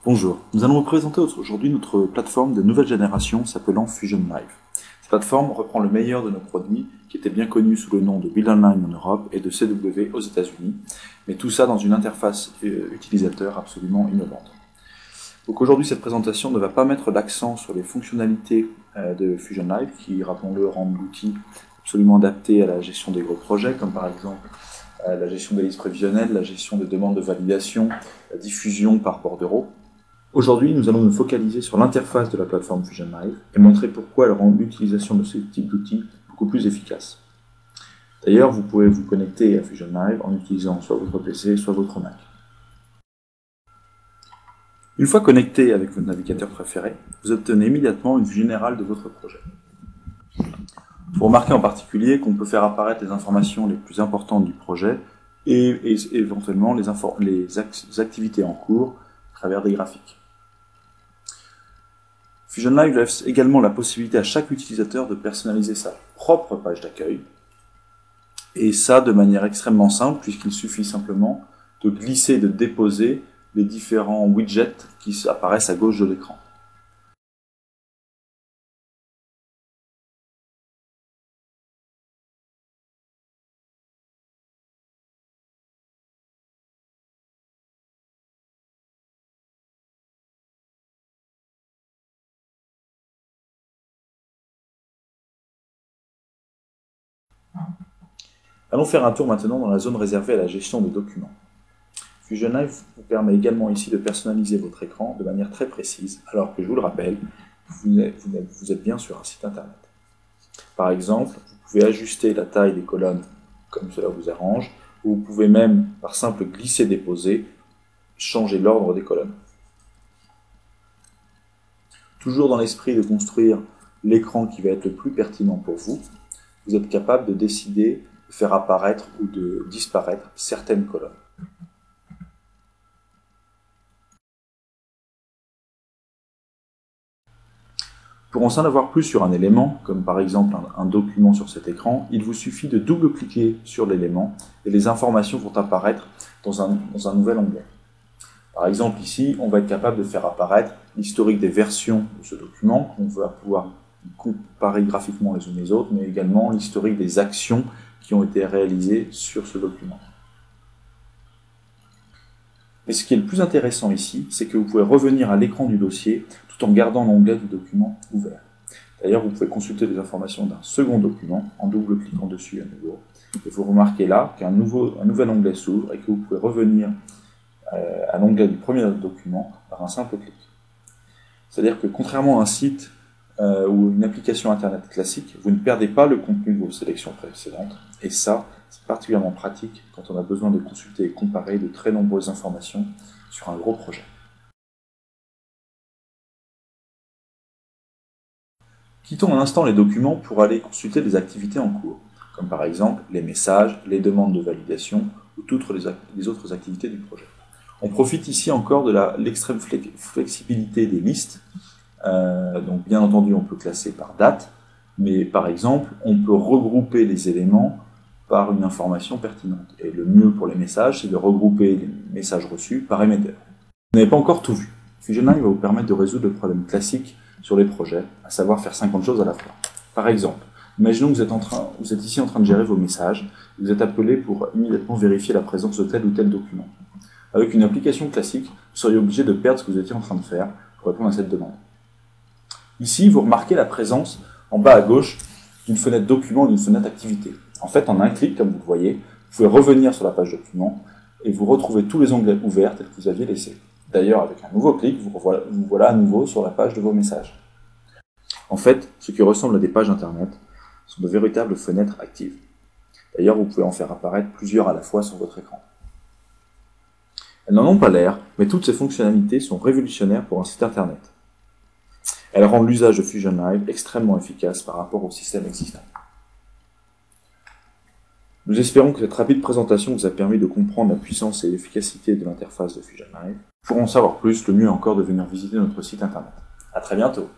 Bonjour, nous allons vous présenter aujourd'hui notre plateforme de nouvelle génération s'appelant Fusion Live. Cette plateforme reprend le meilleur de nos produits qui étaient bien connus sous le nom de Build Online en Europe et de CW aux États-Unis, mais tout ça dans une interface utilisateur absolument innovante. Donc aujourd'hui, cette présentation ne va pas mettre l'accent sur les fonctionnalités de Fusion Live qui, rappelons-le, rendent l'outil absolument adapté à la gestion des gros projets, comme par exemple la gestion des listes prévisionnelles, la gestion des demandes de validation, la diffusion par bordereau. Aujourd'hui, nous allons nous focaliser sur l'interface de la plateforme Fusion Live et montrer pourquoi elle rend l'utilisation de ce type d'outils beaucoup plus efficace. D'ailleurs, vous pouvez vous connecter à Fusion Live en utilisant soit votre PC, soit votre Mac. Une fois connecté avec votre navigateur préféré, vous obtenez immédiatement une vue générale de votre projet. Vous remarquez en particulier qu'on peut faire apparaître les informations les plus importantes du projet et éventuellement les activités en cours à travers des graphiques. Fusion Live laisse également la possibilité à chaque utilisateur de personnaliser sa propre page d'accueil, et ça de manière extrêmement simple puisqu'il suffit simplement de glisser et de déposer les différents widgets qui apparaissent à gauche de l'écran. Allons faire un tour maintenant dans la zone réservée à la gestion des documents. Fusion Live vous permet également ici de personnaliser votre écran de manière très précise, alors que je vous le rappelle, vous êtes bien sur un site internet. Par exemple, vous pouvez ajuster la taille des colonnes comme cela vous arrange, ou vous pouvez même, par simple glisser-déposer, changer l'ordre des colonnes. Toujours dans l'esprit de construire l'écran qui va être le plus pertinent pour vous, vous êtes capable de décider de faire apparaître ou de disparaître certaines colonnes. Pour en savoir plus sur un élément, comme par exemple un document sur cet écran, il vous suffit de double-cliquer sur l'élément et les informations vont apparaître dans un nouvel onglet. Par exemple ici, on va être capable de faire apparaître l'historique des versions de ce document, qu'on va pouvoir comparer graphiquement les unes les autres, mais également l'historique des actions qui ont été réalisées sur ce document. Mais ce qui est le plus intéressant ici, c'est que vous pouvez revenir à l'écran du dossier tout en gardant l'onglet du document ouvert. D'ailleurs, vous pouvez consulter les informations d'un second document en double-cliquant dessus à nouveau. Et vous remarquez là qu'un nouvel onglet s'ouvre et que vous pouvez revenir à l'onglet du premier document par un simple clic. C'est-à-dire que contrairement à un site ou une application internet classique, vous ne perdez pas le contenu de vos sélections précédentes. Et ça, c'est particulièrement pratique quand on a besoin de consulter et comparer de très nombreuses informations sur un gros projet. Quittons un instant les documents pour aller consulter les activités en cours, comme par exemple les messages, les demandes de validation ou toutes les autres activités du projet. On profite ici encore de l'extrême flexibilité des listes. Donc bien entendu, on peut classer par date, mais par exemple, on peut regrouper les éléments par une information pertinente. Et le mieux pour les messages, c'est de regrouper les messages reçus par émetteur. Vous n'avez pas encore tout vu. Fusion Live va vous permettre de résoudre le problème classique sur les projets, à savoir faire 50 choses à la fois. Par exemple, imaginons que vous êtes ici en train de gérer vos messages, et vous êtes appelé pour immédiatement vérifier la présence de tel ou tel document. Avec une application classique, vous seriez obligé de perdre ce que vous étiez en train de faire pour répondre à cette demande. Ici, vous remarquez la présence en bas à gauche d'une fenêtre document et d'une fenêtre activité. En fait, en un clic, comme vous le voyez, vous pouvez revenir sur la page document et vous retrouvez tous les onglets ouverts tels que vous aviez laissés. D'ailleurs, avec un nouveau clic, vous voilà à nouveau sur la page de vos messages. En fait, ce qui ressemble à des pages internet sont de véritables fenêtres actives. D'ailleurs, vous pouvez en faire apparaître plusieurs à la fois sur votre écran. Elles n'en ont pas l'air, mais toutes ces fonctionnalités sont révolutionnaires pour un site internet. Elles rendent l'usage de Fusion Live extrêmement efficace par rapport au système existant. Nous espérons que cette rapide présentation vous a permis de comprendre la puissance et l'efficacité de l'interface de Fusion Live. Pour en savoir plus, le mieux est encore de venir visiter notre site internet. À très bientôt.